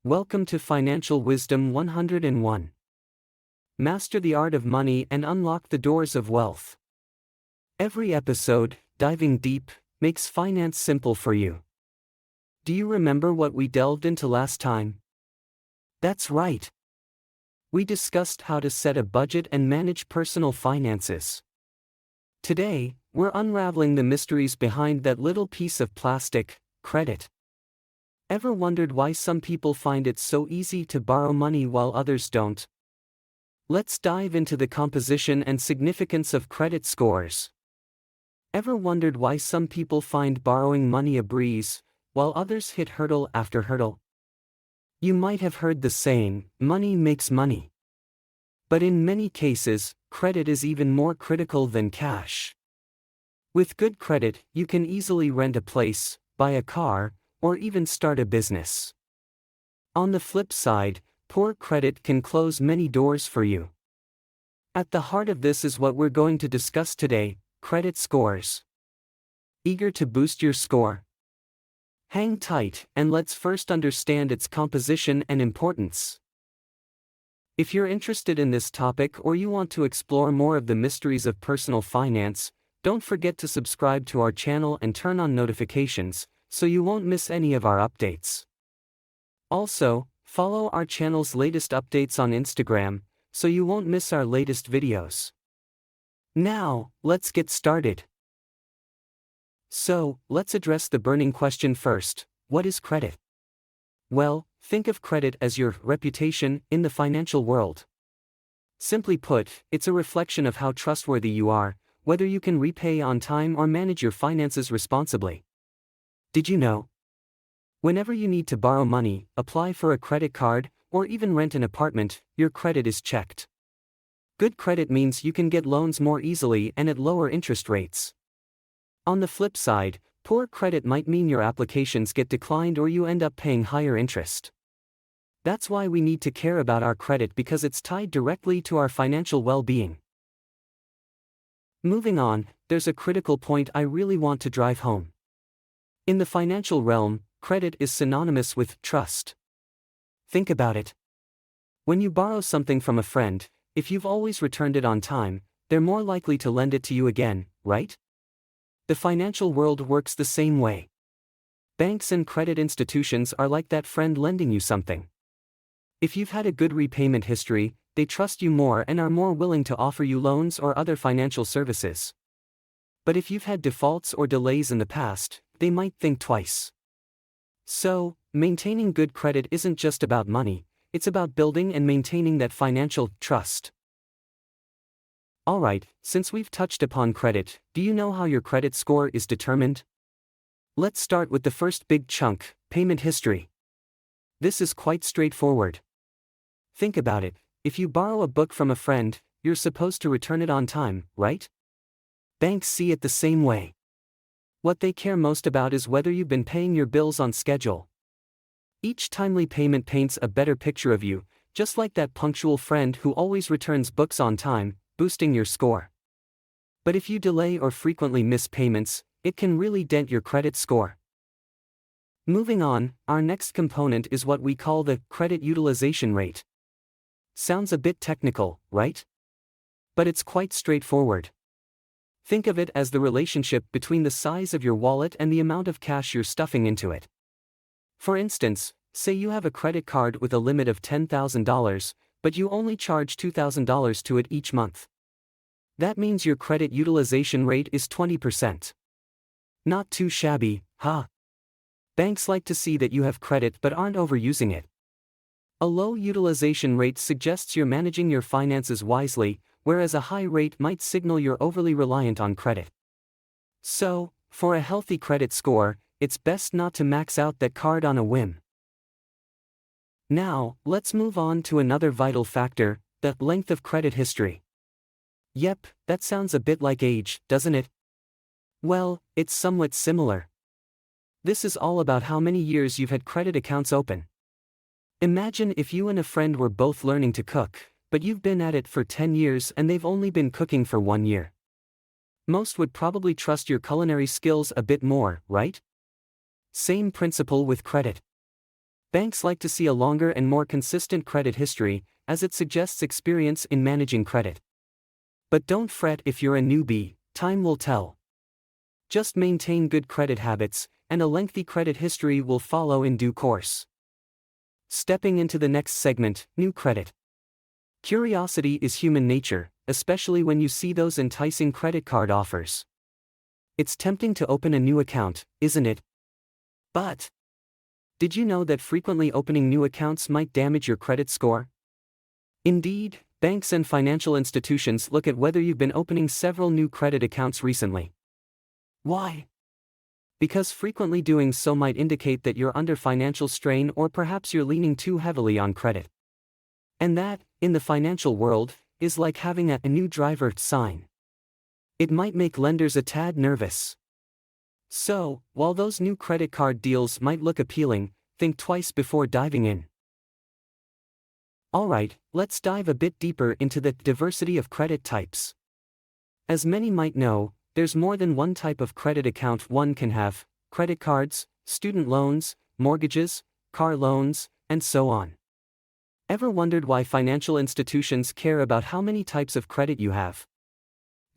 Welcome to Financial Wisdom 101. Master the art of money and unlock the doors of wealth. Every episode, diving deep, makes finance simple for you. Do you remember what we delved into last time? That's right. We discussed how to set a budget and manage personal finances. Today, we're unraveling the mysteries behind that little piece of plastic, credit. Ever wondered why some people find it so easy to borrow money while others don't? Let's dive into the composition and significance of credit scores. Ever wondered why some people find borrowing money a breeze, while others hit hurdle after hurdle? You might have heard the saying, money makes money. But in many cases, credit is even more critical than cash. With good credit, you can easily rent a place, buy a car, or even start a business. On the flip side, poor credit can close many doors for you. At the heart of this is what we're going to discuss today: credit scores. Eager to boost your score? Hang tight, and let's first understand its composition and importance. If you're interested in this topic or you want to explore more of the mysteries of personal finance, don't forget to subscribe to our channel and turn on notifications, so you won't miss any of our updates. Also, follow our channel's latest updates on Instagram, so you won't miss our latest videos. Now, let's get started. So, let's address the burning question first: what is credit? Well, think of credit as your reputation in the financial world. Simply put, it's a reflection of how trustworthy you are, whether you can repay on time or manage your finances responsibly. Did you know? Whenever you need to borrow money, apply for a credit card, or even rent an apartment, your credit is checked. Good credit means you can get loans more easily and at lower interest rates. On the flip side, poor credit might mean your applications get declined or you end up paying higher interest. That's why we need to care about our credit, because it's tied directly to our financial well-being. Moving on, there's a critical point I really want to drive home. In the financial realm, credit is synonymous with trust. Think about it. When you borrow something from a friend, if you've always returned it on time, they're more likely to lend it to you again, right? The financial world works the same way. Banks and credit institutions are like that friend lending you something. If you've had a good repayment history, they trust you more and are more willing to offer you loans or other financial services. But if you've had defaults or delays in the past, they might think twice. So, maintaining good credit isn't just about money, it's about building and maintaining that financial trust. Alright, since we've touched upon credit, do you know how your credit score is determined? Let's start with the first big chunk: payment history. This is quite straightforward. Think about it: if you borrow a book from a friend, you're supposed to return it on time, right? Banks see it the same way. What they care most about is whether you've been paying your bills on schedule. Each timely payment paints a better picture of you, just like that punctual friend who always returns books on time, boosting your score. But if you delay or frequently miss payments, it can really dent your credit score. Moving on, our next component is what we call the credit utilization rate. Sounds a bit technical, right? But it's quite straightforward. Think of it as the relationship between the size of your wallet and the amount of cash you're stuffing into it. For instance, say you have a credit card with a limit of $10,000, but you only charge $2,000 to it each month. That means your credit utilization rate is 20%. Not too shabby, huh? Banks like to see that you have credit but aren't overusing it. A low utilization rate suggests you're managing your finances wisely, whereas a high rate might signal you're overly reliant on credit. So, for a healthy credit score, it's best not to max out that card on a whim. Now, let's move on to another vital factor: the length of credit history. Yep, that sounds a bit like age, doesn't it? Well, it's somewhat similar. This is all about how many years you've had credit accounts open. Imagine if you and a friend were both learning to cook, but you've been at it for 10 years and they've only been cooking for 1 year. Most would probably trust your culinary skills a bit more, right? Same principle with credit. Banks like to see a longer and more consistent credit history, as it suggests experience in managing credit. But don't fret if you're a newbie, time will tell. Just maintain good credit habits, and a lengthy credit history will follow in due course. Stepping into the next segment, new credit. Curiosity is human nature, especially when you see those enticing credit card offers. It's tempting to open a new account, isn't it? But did you know that frequently opening new accounts might damage your credit score? Indeed, banks and financial institutions look at whether you've been opening several new credit accounts recently. Why? Because frequently doing so might indicate that you're under financial strain or perhaps you're leaning too heavily on credit. And that, in the financial world, is like having a new driver sign. It might make lenders a tad nervous. So, while those new credit card deals might look appealing, think twice before diving in. Alright, let's dive a bit deeper into the diversity of credit types. As many might know, there's more than one type of credit account one can have: credit cards, student loans, mortgages, car loans, and so on. Ever wondered why financial institutions care about how many types of credit you have?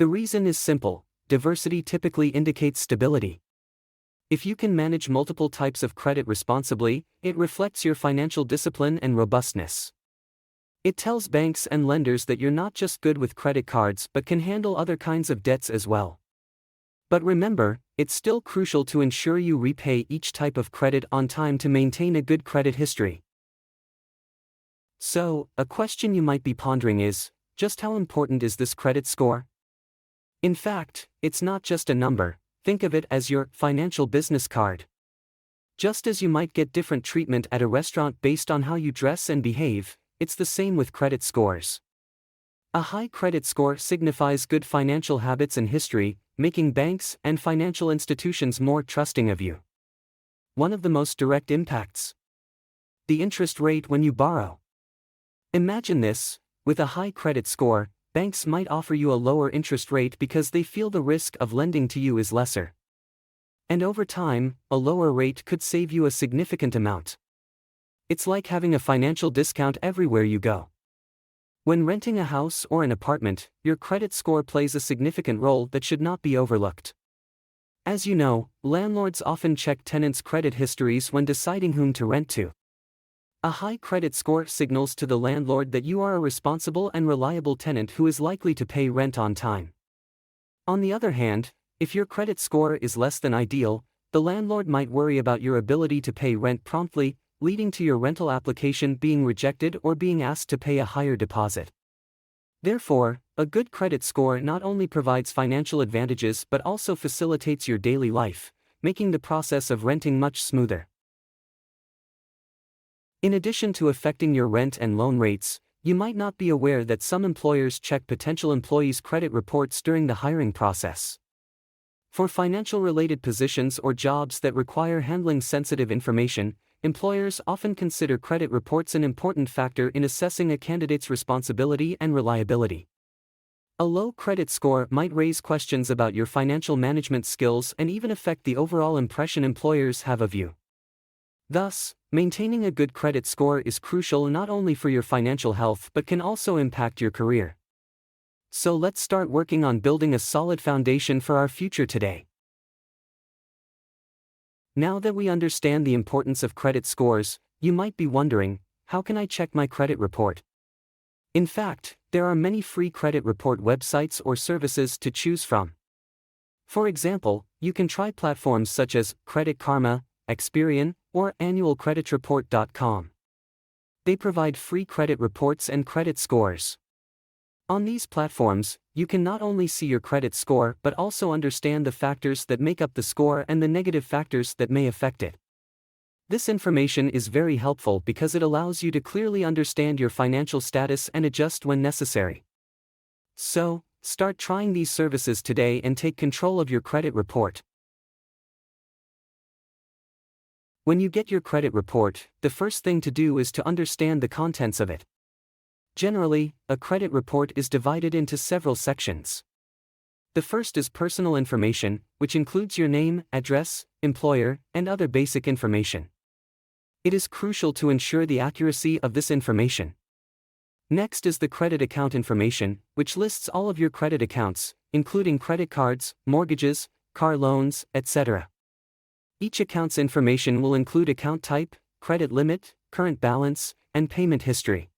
The reason is simple: diversity typically indicates stability. If you can manage multiple types of credit responsibly, it reflects your financial discipline and robustness. It tells banks and lenders that you're not just good with credit cards but can handle other kinds of debts as well. But remember, it's still crucial to ensure you repay each type of credit on time to maintain a good credit history. So, a question you might be pondering is, just how important is this credit score? In fact, it's not just a number. Think of it as your financial business card. Just as you might get different treatment at a restaurant based on how you dress and behave, it's the same with credit scores. A high credit score signifies good financial habits and history, making banks and financial institutions more trusting of you. One of the most direct impacts: the interest rate when you borrow. Imagine this: with a high credit score, banks might offer you a lower interest rate because they feel the risk of lending to you is lesser. And over time, a lower rate could save you a significant amount. It's like having a financial discount everywhere you go. When renting a house or an apartment, your credit score plays a significant role that should not be overlooked. As you know, landlords often check tenants' credit histories when deciding whom to rent to. A high credit score signals to the landlord that you are a responsible and reliable tenant who is likely to pay rent on time. On the other hand, if your credit score is less than ideal, the landlord might worry about your ability to pay rent promptly, leading to your rental application being rejected or being asked to pay a higher deposit. Therefore, a good credit score not only provides financial advantages but also facilitates your daily life, making the process of renting much smoother. In addition to affecting your rent and loan rates, you might not be aware that some employers check potential employees' credit reports during the hiring process. For financial-related positions or jobs that require handling sensitive information, employers often consider credit reports an important factor in assessing a candidate's responsibility and reliability. A low credit score might raise questions about your financial management skills and even affect the overall impression employers have of you. Thus, maintaining a good credit score is crucial not only for your financial health but can also impact your career. So let's start working on building a solid foundation for our future today. Now that we understand the importance of credit scores, you might be wondering, how can I check my credit report? In fact, there are many free credit report websites or services to choose from. For example, you can try platforms such as Credit Karma, Experian, or annualcreditreport.com. They provide free credit reports and credit scores. On these platforms, you can not only see your credit score but also understand the factors that make up the score and the negative factors that may affect it. This information is very helpful because it allows you to clearly understand your financial status and adjust when necessary. So, start trying these services today and take control of your credit report. When you get your credit report, the first thing to do is to understand the contents of it. Generally, a credit report is divided into several sections. The first is personal information, which includes your name, address, employer, and other basic information. It is crucial to ensure the accuracy of this information. Next is the credit account information, which lists all of your credit accounts, including credit cards, mortgages, car loans, etc. Each account's information will include account type, credit limit, current balance, and payment history.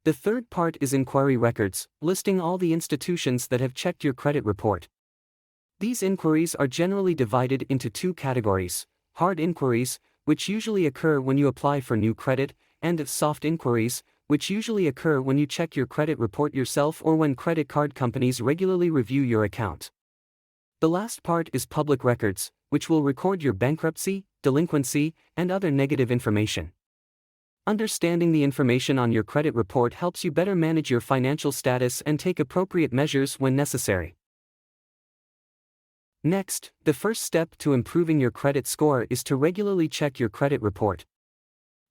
The third part is inquiry records, listing all the institutions that have checked your credit report. These inquiries are generally divided into two categories: hard inquiries, which usually occur when you apply for new credit, and soft inquiries, which usually occur when you check your credit report yourself or when credit card companies regularly review your account. The last part is public records, which will record your bankruptcy, delinquency, and other negative information. Understanding the information on your credit report helps you better manage your financial status and take appropriate measures when necessary. Next, the first step to improving your credit score is to regularly check your credit report.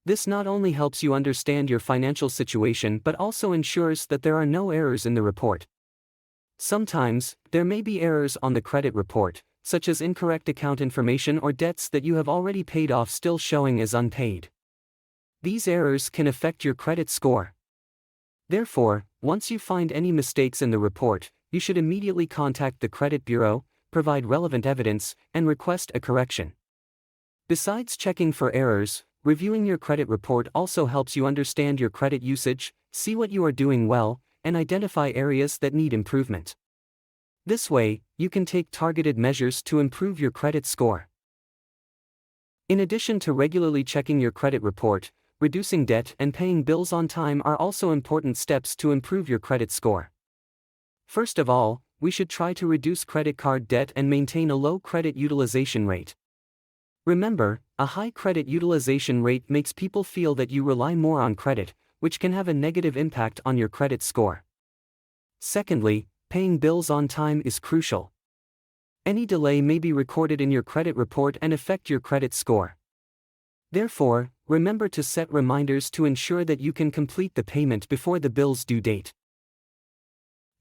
This not only helps you understand your financial situation but also ensures that there are no errors in the report. Sometimes, there may be errors on the credit report, such as incorrect account information or debts that you have already paid off still showing as unpaid. These errors can affect your credit score. Therefore, once you find any mistakes in the report, you should immediately contact the credit bureau, provide relevant evidence, and request a correction. Besides checking for errors, reviewing your credit report also helps you understand your credit usage, see what you are doing well, and identify areas that need improvement. This way, you can take targeted measures to improve your credit score. In addition to regularly checking your credit report, reducing debt and paying bills on time are also important steps to improve your credit score. First of all, we should try to reduce credit card debt and maintain a low credit utilization rate. Remember, a high credit utilization rate makes people feel that you rely more on credit, which can have a negative impact on your credit score. Secondly, paying bills on time is crucial. Any delay may be recorded in your credit report and affect your credit score. Therefore, remember to set reminders to ensure that you can complete the payment before the bill's due date.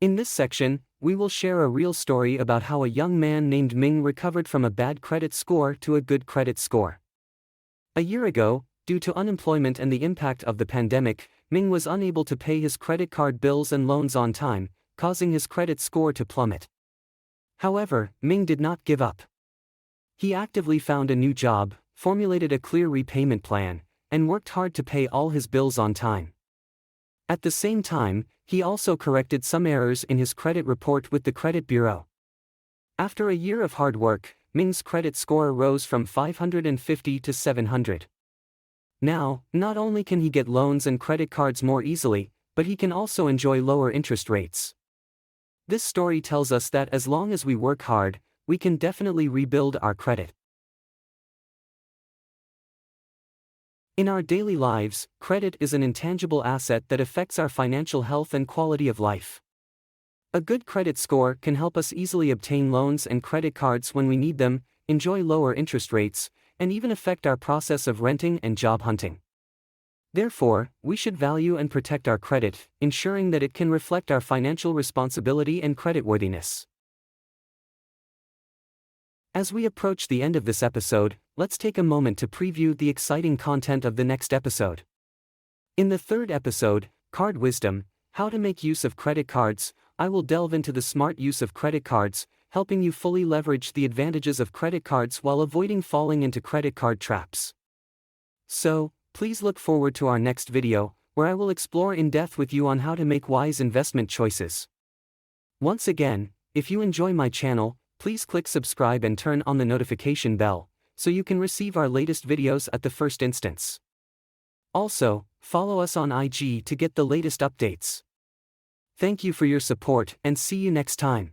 In this section, we will share a real story about how a young man named Ming recovered from a bad credit score to a good credit score. A year ago, due to unemployment and the impact of the pandemic, Ming was unable to pay his credit card bills and loans on time, causing his credit score to plummet. However, Ming did not give up. He actively found a new job, formulated a clear repayment plan, and worked hard to pay all his bills on time. At the same time, he also corrected some errors in his credit report with the credit bureau. After a year of hard work, Ming's credit score rose from 550 to 700. Now, not only can he get loans and credit cards more easily, but he can also enjoy lower interest rates. This story tells us that as long as we work hard, we can definitely rebuild our credit. In our daily lives, credit is an intangible asset that affects our financial health and quality of life. A good credit score can help us easily obtain loans and credit cards when we need them, enjoy lower interest rates, and even affect our process of renting and job hunting. Therefore, we should value and protect our credit, ensuring that it can reflect our financial responsibility and creditworthiness. As we approach the end of this episode, let's take a moment to preview the exciting content of the next episode. In the third episode, Card Wisdom, How to Make Use of Credit Cards, I will delve into the smart use of credit cards, helping you fully leverage the advantages of credit cards while avoiding falling into credit card traps. So, please look forward to our next video, where I will explore in depth with you on how to make wise investment choices. Once again, if you enjoy my channel, please click subscribe and turn on the notification bell, so you can receive our latest videos at the first instance. Also, follow us on IG to get the latest updates. Thank you for your support and see you next time.